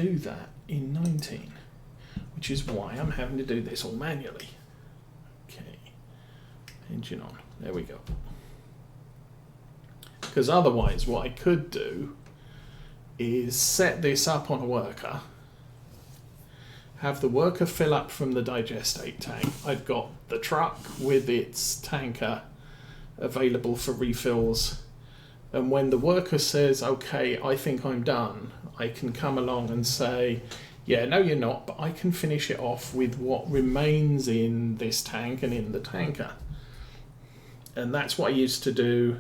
do that in 19, which is why I'm having to do this all manually. Okay, engine on, there we go. Because otherwise what I could do is set this up on a worker, have the worker fill up from the digestate tank. I've got the truck with its tanker available for refills, and when the worker says, okay, I think I'm done, I can come along and say, yeah, no you're not, but I can finish it off with what remains in this tank and in the tanker. And that's what I used to do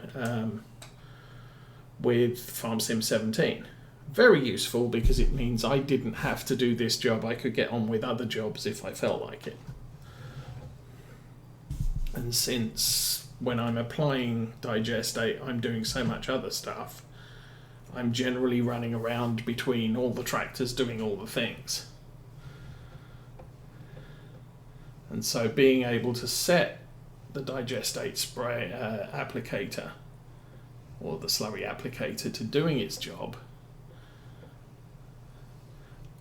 with FarmSim 17. Very useful because it means I didn't have to do this job. I could get on with other jobs if I felt like it. And since when I'm applying digestate, I'm doing so much other stuff, I'm generally running around between all the tractors doing all the things. And so being able to set the digestate spray applicator or the slurry applicator to doing its job,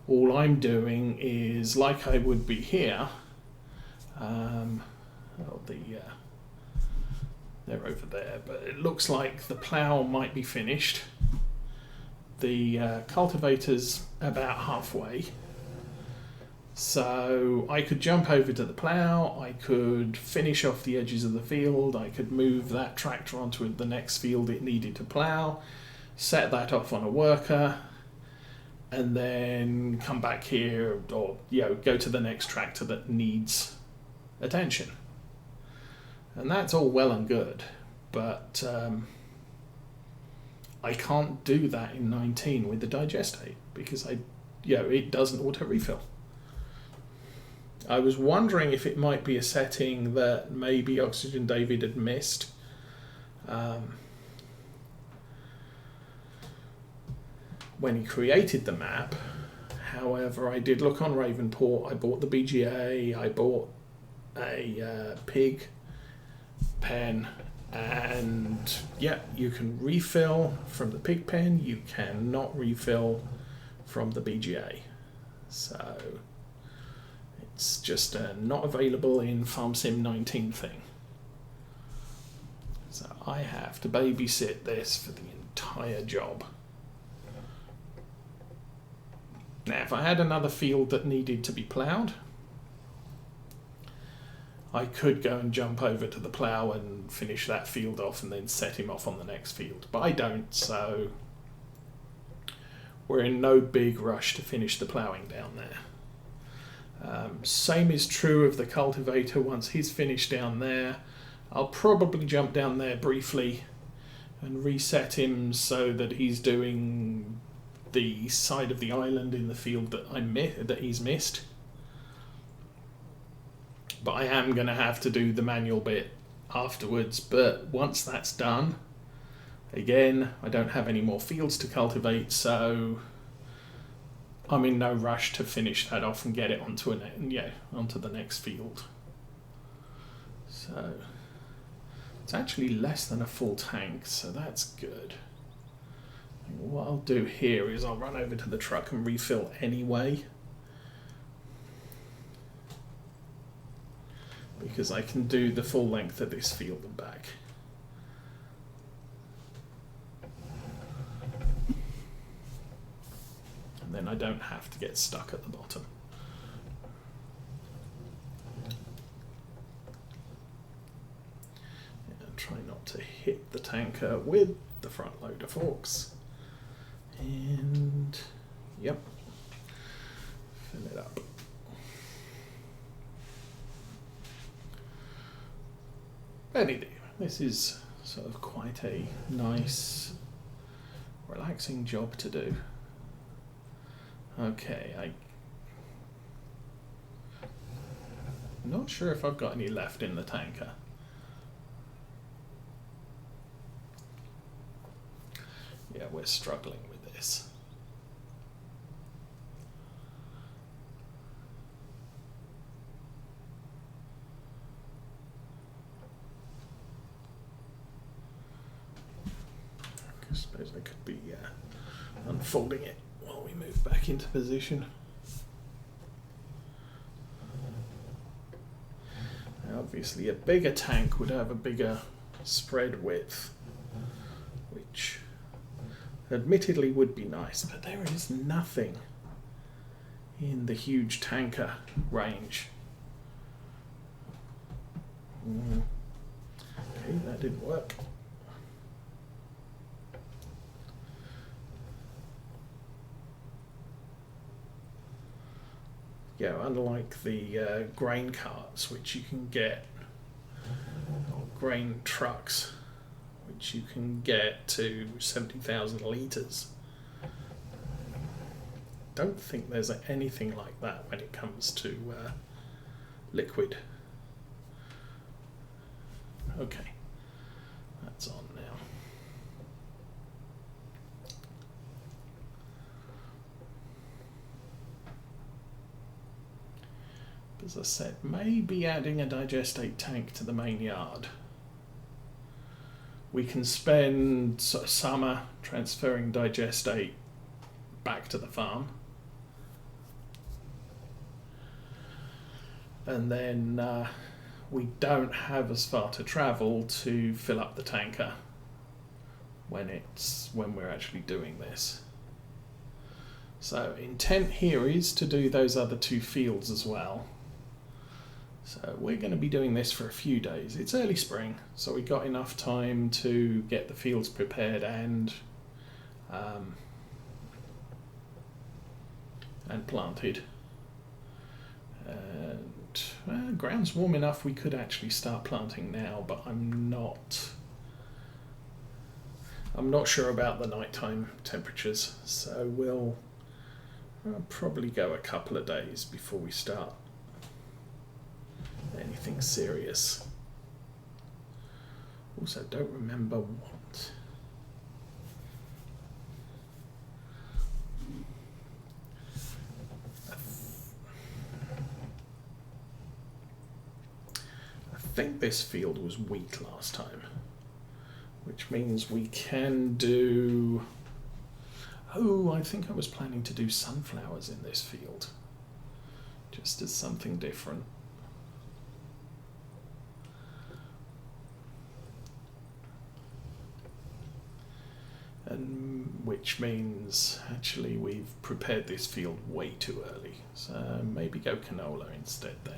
all I'm doing is, like I would be here, they're over there, but it looks like the plough might be finished. The cultivator's about halfway. So I could jump over to the plough, I could finish off the edges of the field, I could move that tractor onto the next field it needed to plough, set that off on a worker, and then come back here or go to the next tractor that needs attention. And that's all well and good, but I can't do that in 19 with the digestate because it doesn't auto refill. I was wondering if it might be a setting that maybe Oxygen David had missed. When he created the map. However, I did look on Ravenport, I bought the BGA, I bought a pig pen, and you can refill from the pig pen, you cannot refill from the BGA. So it's just a not available in FarmSim 19 thing. So I have to babysit this for the entire job. Now, if I had another field that needed to be ploughed, I could go and jump over to the plough and finish that field off and then set him off on the next field. But I don't, so we're in no big rush to finish the ploughing down there. Same is true of the cultivator. Once he's finished down there, I'll probably jump down there briefly and reset him so that he's doing the side of the island in the field that he's missed. But I am going to have to do the manual bit afterwards. But once that's done, again, I don't have any more fields to cultivate, so I'm in no rush to finish that off and get it onto the next field. So it's actually less than a full tank, so that's good. What I'll do here is I'll run over to the truck and refill anyway, because I can do the full length of this field and back. And then I don't have to get stuck at the bottom. And try not to hit the tanker with the front loader forks. And fill it up. Anyway, this is sort of quite a nice, relaxing job to do. Okay, I'm not sure if I've got any left in the tanker. Yeah, we're struggling with this. I suppose I could be unfolding it while we Move back into position. Now obviously a bigger tank would have a bigger spread width, which admittedly would be nice, but there is nothing in the huge tanker range. Okay, that didn't work. Yeah, unlike the grain carts, which you can get, or grain trucks, which you can get to 70,000 litres. Don't think there's anything like that when it comes to liquid. Okay, that's on now. As I said, maybe adding a digestate tank to the main yard. We can spend summer transferring digestate back to the farm, and then we don't have as far to travel to fill up the tanker when we're actually doing this. So intent here is to do those other 2 fields as well. So we're going to be doing this for a few days. It's early spring, so we got enough time to get the fields prepared and planted. And ground's warm enough we could actually start planting now, but I'm not sure about the nighttime temperatures, so we'll probably go a couple of days before we start anything serious. Also, don't remember what. I think this field was wheat last time, which means we can do. Oh, I think I was planning to do sunflowers in this field, just as something different. And which means actually we've prepared this field way too early, so maybe go canola instead then.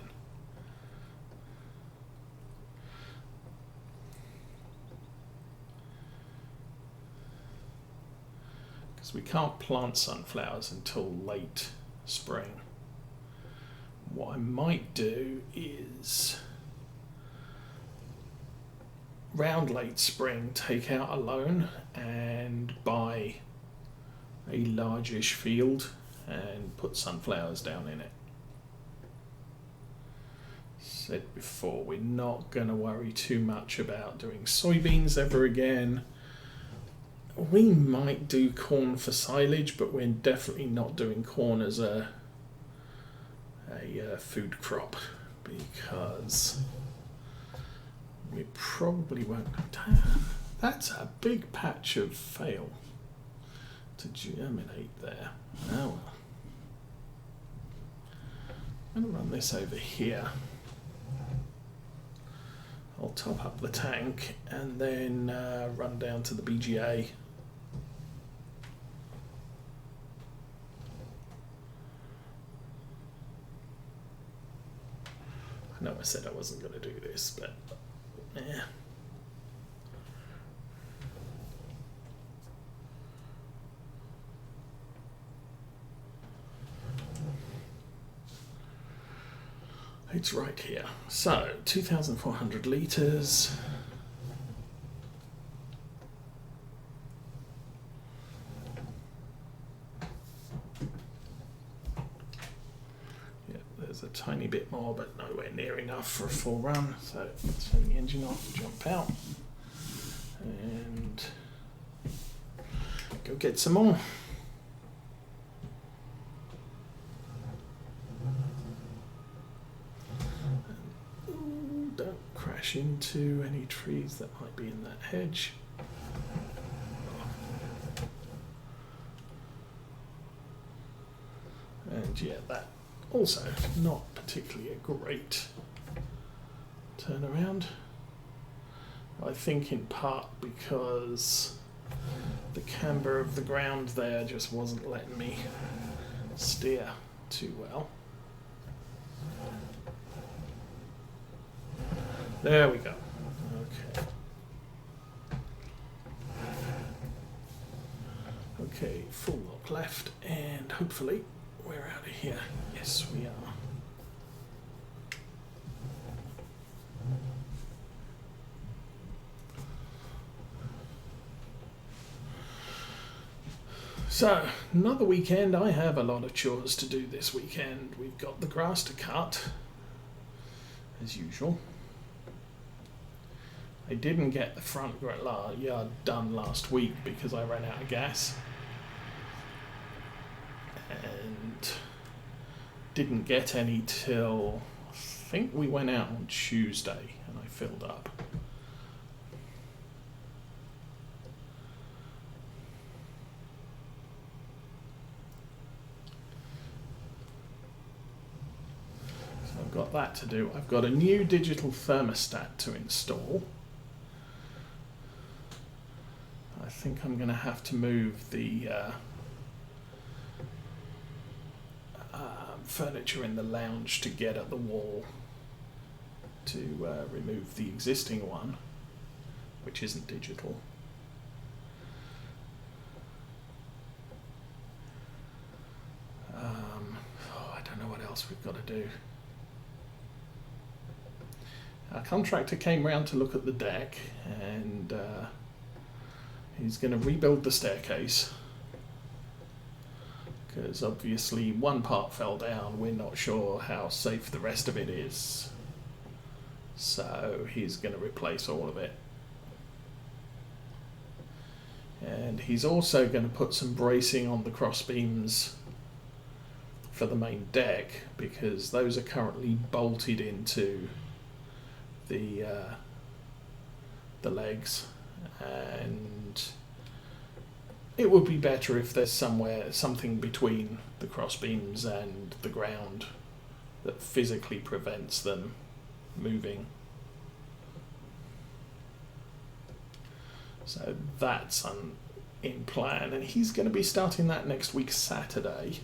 Because we can't plant sunflowers until late spring. What I might do is round late spring take out a loan and buy a largish field and put sunflowers down in it. Said before, we're not going to worry too much about doing soybeans ever again. We might do corn for silage, but we're definitely not doing corn as a food crop, because we probably won't. That's a big patch of fail to germinate there. Oh well. I'm going to run this over here. I'll top up the tank and then run down to the BGA. I know I said I wasn't going to do this, but yeah. It's right here. So 2,400 litres. Yeah, there's a tiny bit more, but nowhere near enough for a full run. So let's turn the engine off, jump out, and go get some more. Into any trees that might be in that hedge. And yeah, that also not particularly a great turnaround. I think in part because the camber of the ground there just wasn't letting me steer too well. There we go. Okay. Okay, full lock left, and hopefully we're out of here. Yes, we are. So, another weekend. I have a lot of chores to do this weekend. We've got the grass to cut, as usual. I didn't get the front yard done last week because I ran out of gas. And didn't get any till, I think we went out on Tuesday and I filled up. So I've got that to do. I've got a new digital thermostat to install. I think I'm going to have to move the furniture in the lounge to get at the wall to remove the existing one, which isn't digital. I don't know what else we've got to do. Our contractor came round to look at the deck, and he's going to rebuild the staircase. Because obviously one part fell down, we're not sure how safe the rest of it is. So he's going to replace all of it. And he's also going to put some bracing on the cross beams for the main deck, because those are currently bolted into the legs, and it would be better if there's something between the cross beams and the ground that physically prevents them moving. So that's in plan, and he's going to be starting that next week Saturday,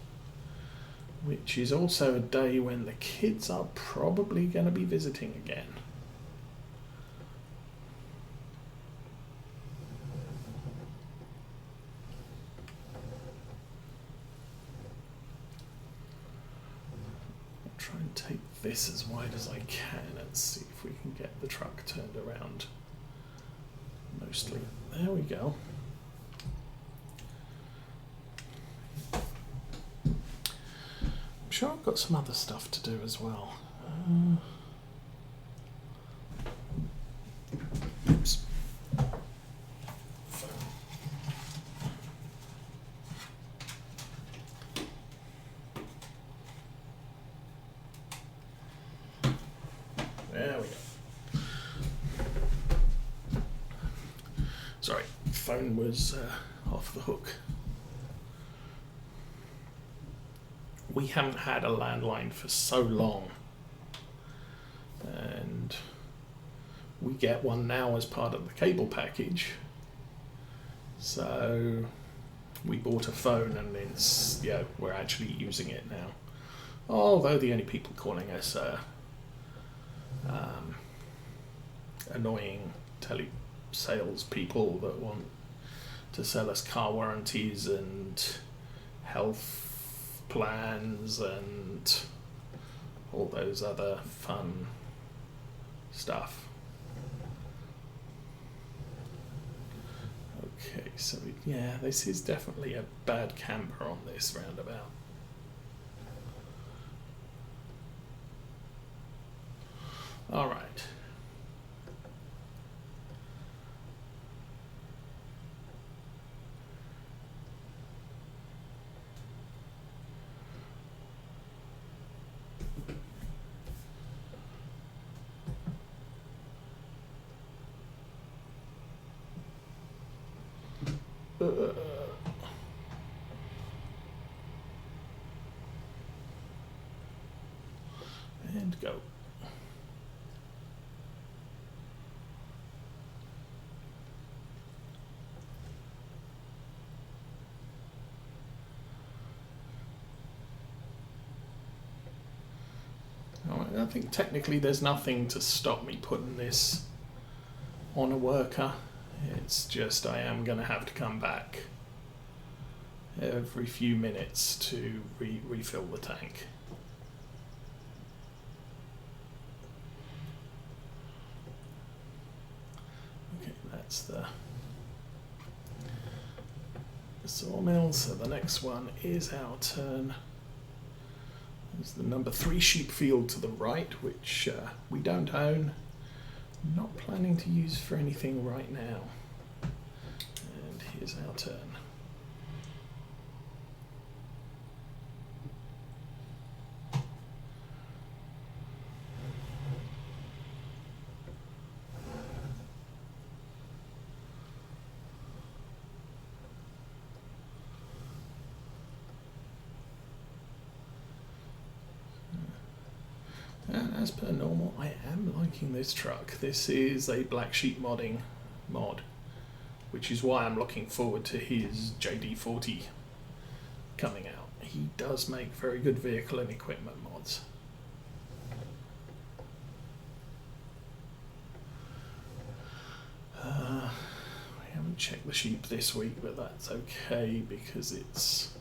which is also a day when the kids are probably going to be visiting again. Try and take this as wide as I can and see if we can get the truck turned around. Mostly. There we go. I'm sure I've got some other stuff to do as well. Oops. There we go. Sorry, phone was off the hook. We haven't had a landline for so long, and we get one now as part of the cable package. So we bought a phone, and it's, yeah, we're actually using it now. Although the only people calling us are annoying sales people that want to sell us car warranties and health plans and all those other fun stuff. Okay, so yeah, this is definitely a bad camber on this roundabout. All right. And go. I think technically there's nothing to stop me putting this on a worker. It's just I am going to have to come back every few minutes to refill the tank. Okay, that's the sawmill, so the next one is our turn. There's the number 3 sheep field to the right, which we don't own. Not planning to use for anything right now. And here's our turn. And as per normal, I am liking this truck. This is a Black Sheep modding mod, which is why I'm looking forward to his JD40 coming out. He does make very good vehicle and equipment mods. We haven't checked the sheep this week, but that's okay because it's...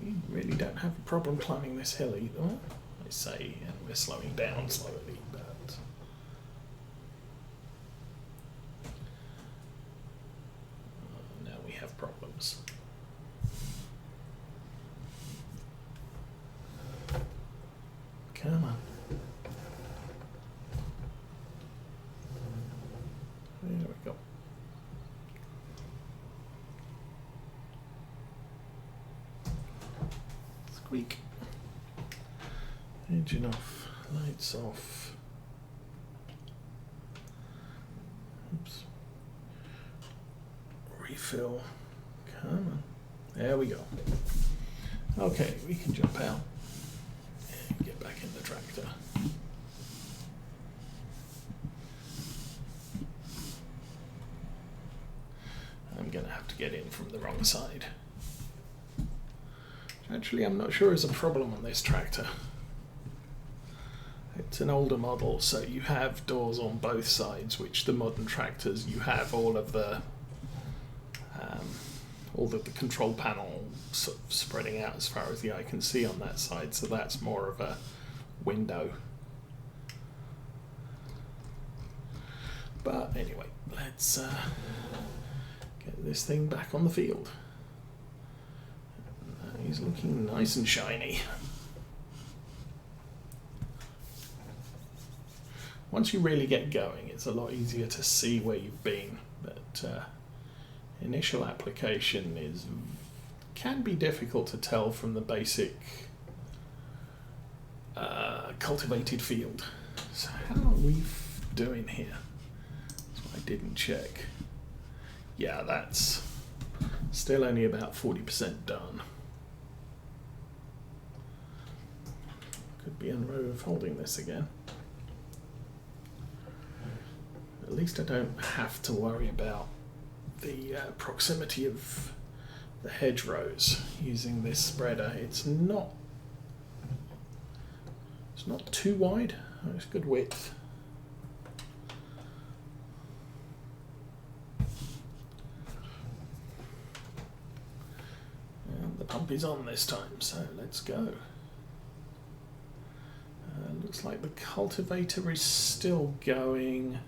We really don't have a problem climbing this hill either, I say, and we're slowing down slowly, but... now we have problems. Come on. There we go. Squeak. Engine off, lights off. Oops. Refill. Come on. There we go. Okay, we can jump out and get back in the tractor. I'm going to have to get in from the wrong side. Actually, I'm not sure is a problem on this tractor. It's an older model, so you have doors on both sides, which the modern tractors, you have all of the control panel sort of spreading out as far as the eye can see on that side, so that's more of a window. But anyway, let's get this thing back on the field. He's looking nice and shiny. Once you really get going, it's a lot easier to see where you've been, but initial application can be difficult to tell from the basic cultivated field. So how are we doing here? That's what I didn't check. Yeah, that's still only about 40% done. Could be in row of holding this again. At least I don't have to worry about the proximity of the hedgerows using this spreader. It's not too wide. It's good width. And the pump is on this time, so let's go. Looks like the cultivator is still going.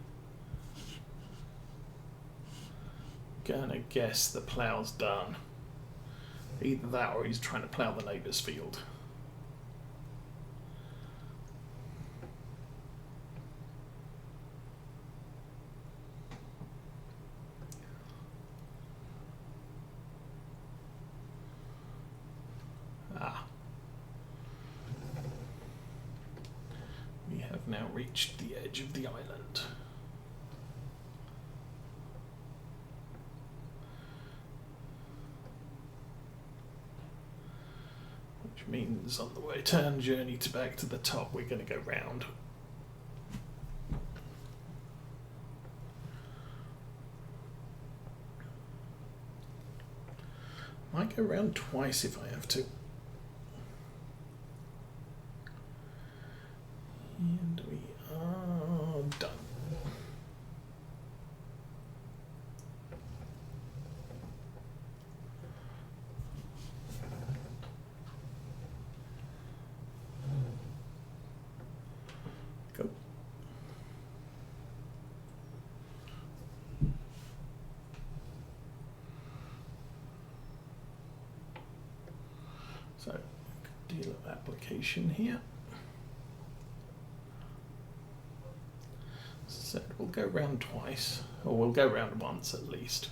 Gonna guess the plough's done. Either that or he's trying to plough the neighbour's field. We have now reached the edge of the island. which means on the return journey back to the top we're going to go round. Might go round twice if I have to. And we are done. Go. So, deal of application here. So we'll go round twice, or we'll go round once at least.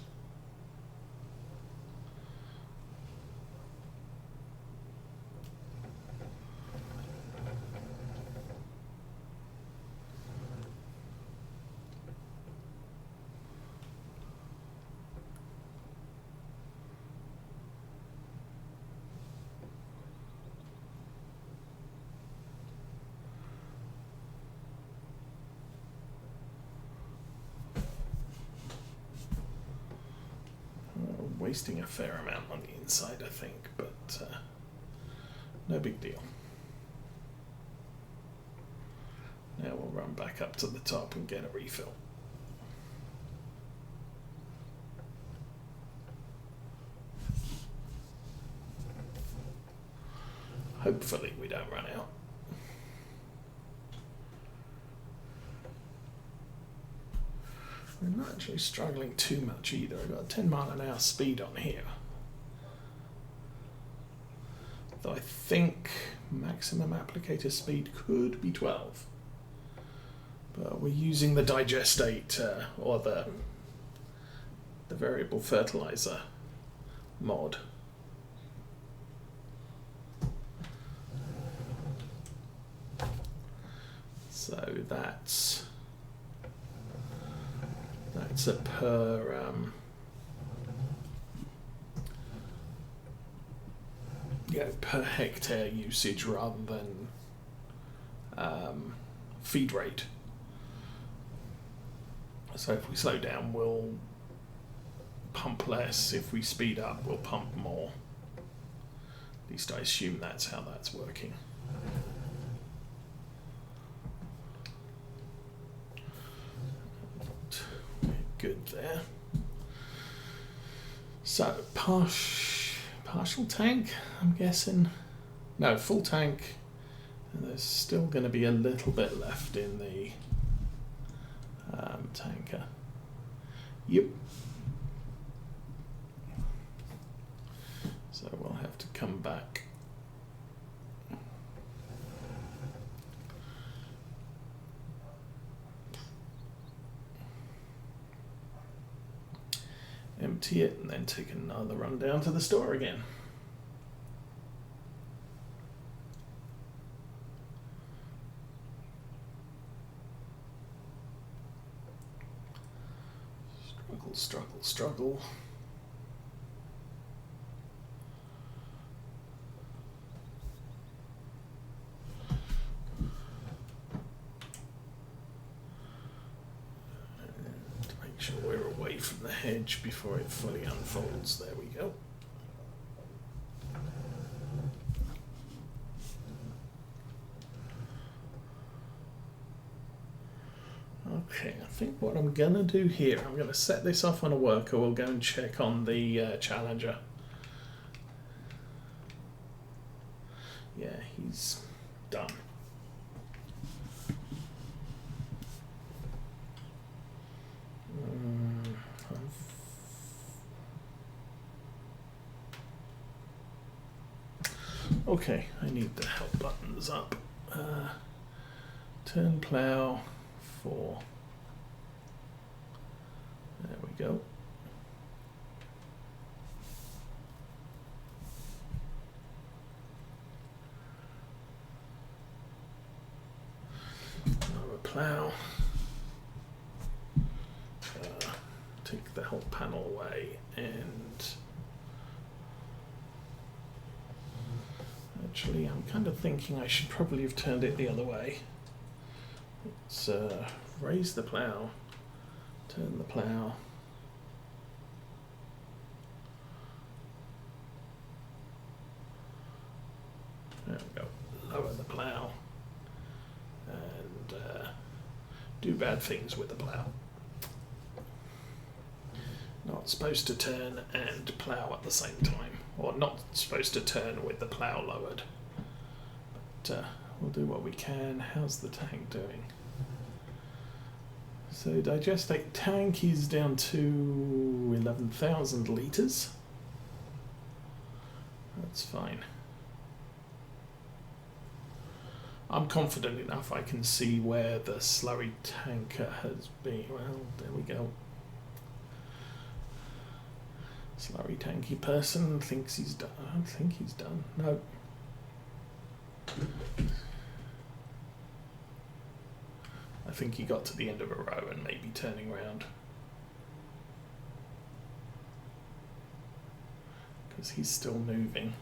Wasting a fair amount on the inside, I think, but no big deal. Now we'll run back up to the top and get a refill. Hopefully we don't run out. I'm not actually struggling too much either. I've got a 10 mile an hour speed on here. Though I think maximum applicator speed could be 12. But we're using the digestate or the variable fertilizer mod. So that's a per hectare usage rather than feed rate. So if we slow down, we'll pump less. If we speed up, we'll pump more. At least I assume that's how that's working. Good there. So partial tank, I'm guessing. No, full tank. And there's still going to be a little bit left in the tanker. Yep. So we'll have to come back. Empty it and then take another run down to the store again. Struggle. To make sure we're away from the hedge before it fully unfolds. There we go. Okay, I think what I'm going to do here, I'm going to set this off on a worker. We'll go and check on the Challenger. Yeah, he's done. Okay, I need the help buttons up. Turn plow. 4. There we go. Lower plow. Take the whole panel away and Actually, I'm kind of thinking I should probably have turned it the other way. Let's raise the plough, turn the plough. There we go. Lower the plough and do bad things with the plough. Not supposed to turn and plough at the same time, or not supposed to turn with the plough lowered. But we'll do what we can. How's the tank doing? So digestate tank is down to 11,000 litres. That's fine. I'm confident enough I can see where the slurry tanker has been. Well, there we go. Slurry tanky person thinks he's done. I don't think he's done. No. I think he got to the end of a row and maybe turning around. Because he's still moving.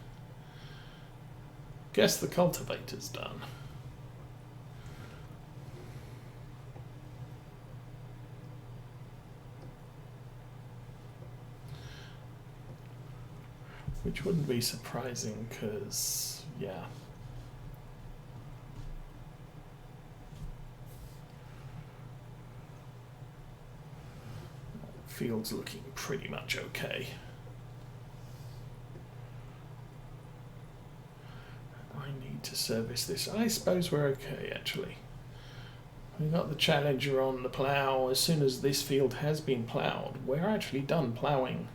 Guess the cultivator's done. Which wouldn't be surprising because, yeah. Field's looking pretty much okay. I need to service this. I suppose we're okay actually. We got the Challenger on the plough. As soon as this field has been ploughed, we're actually done ploughing.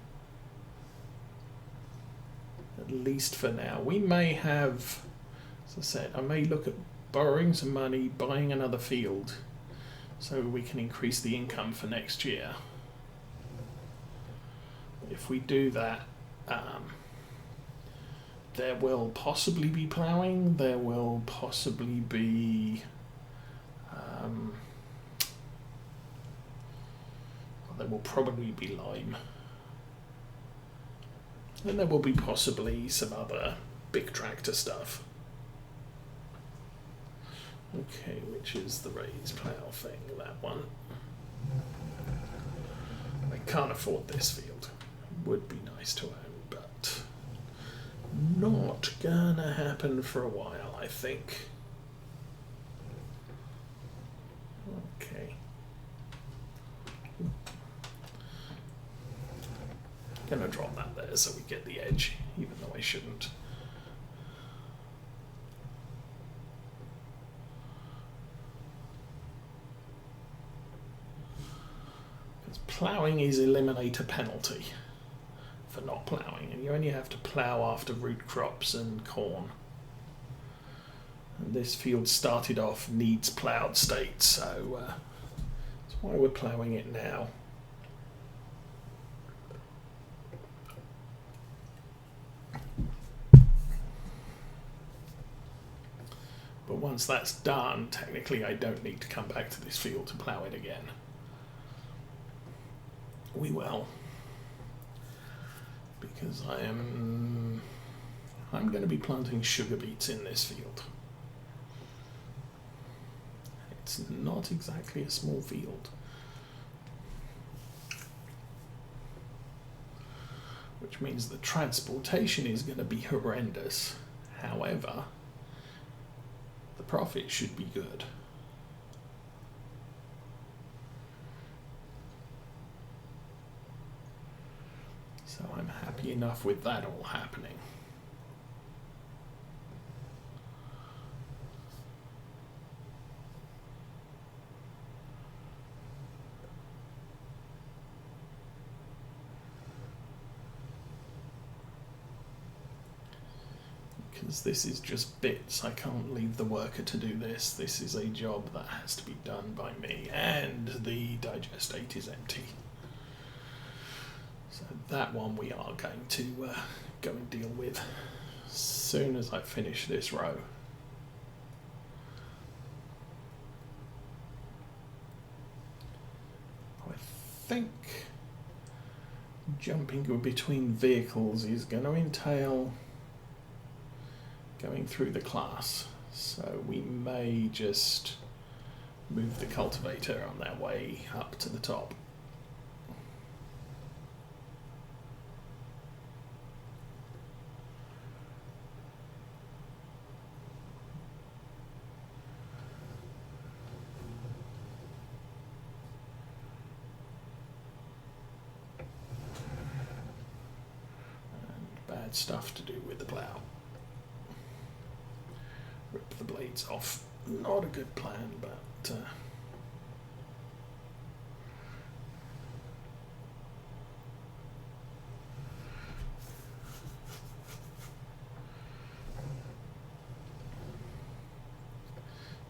At least for now. We may have, as I said, I may look at borrowing some money, buying another field so we can increase the income for next year. If we do that, there will possibly be ploughing, there will possibly be there will probably be lime. And there will be possibly some other big tractor stuff. Okay, which is the raised plough thing, that one. I can't afford this field. It would be nice to own, but not gonna happen for a while, I think. Okay. Gonna drop that there so we get the edge, even though I shouldn't. Because ploughing is eliminate a penalty for not ploughing, and you only have to plough after root crops and corn. And this field started off needs ploughed state, so that's why we're ploughing it now. But once that's done, technically I don't need to come back to this field to plough it again. We will. Because I'm going to be planting sugar beets in this field. It's not exactly a small field. Which means the transportation is going to be horrendous. However, the profit should be good. So I'm happy enough with that all happening. Because this is just bits. I can't leave the worker to do this. This is a job that has to be done by me, and the digestate is empty. So that one we are going to go and deal with as soon as I finish this row. I think jumping between vehicles is going to entail going through the class. So we may just move the cultivator on their way up to the top. And bad stuff to do with the plough. Rip the blades off. Not a good plan, but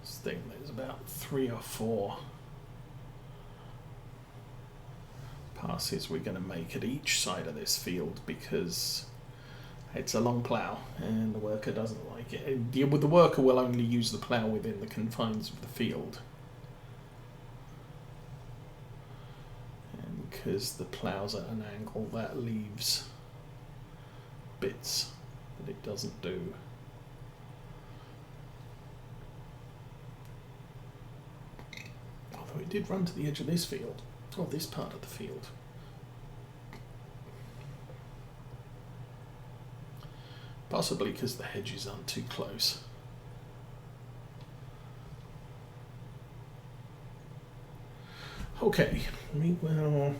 this thing, there's about 3 or 4 passes we're going to make at each side of this field because it's a long plough and the worker doesn't like it. The worker will only use the plough within the confines of the field. And because the plough's at an angle, that leaves bits that it doesn't do. Although it did run to the edge of this field, or this part of the field. Possibly because the hedges aren't too close. Okay, well,